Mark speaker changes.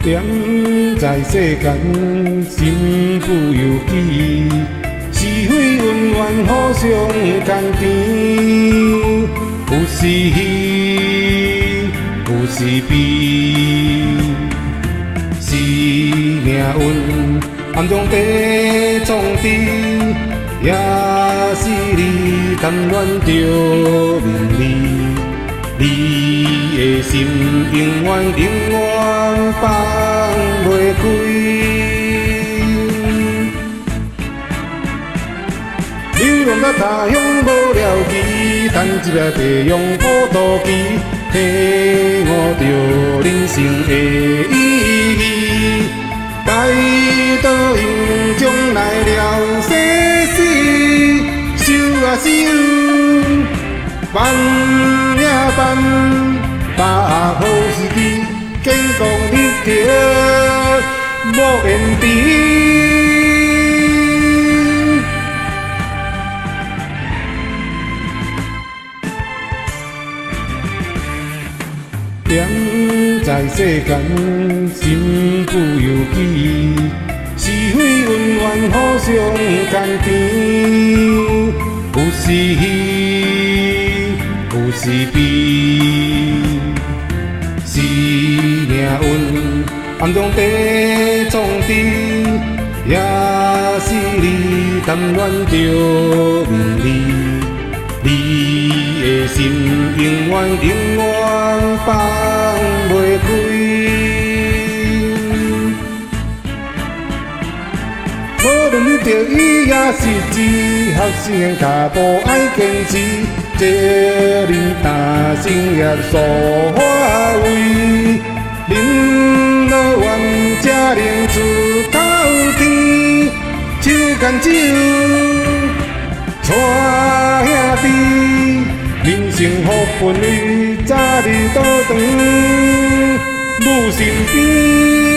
Speaker 1: 踮在世间，身不由己，是非恩怨互相牵甜，有时喜，有时悲，是命运暗中在创治，也是你谈恋着名利。你的心永远放袂开，流浪到他乡无了期，等一个白羊古渡期，体悟着人生的意义。该倒用将来了世事，收啊收，办也办，把好时机，健康日子无言迟。踮在世间，身不由己，是非恩怨互相牵甜，有时喜，有时悲，是命运暗中在创治，也是你谈恋着名利。你的心永远放袂开，无论你着伊也是志，学生脚步爱坚持，这人担心业所发挥，人乐愿才能出头天，手牵手。带兄弟，人生福分离，早日倒转母身边。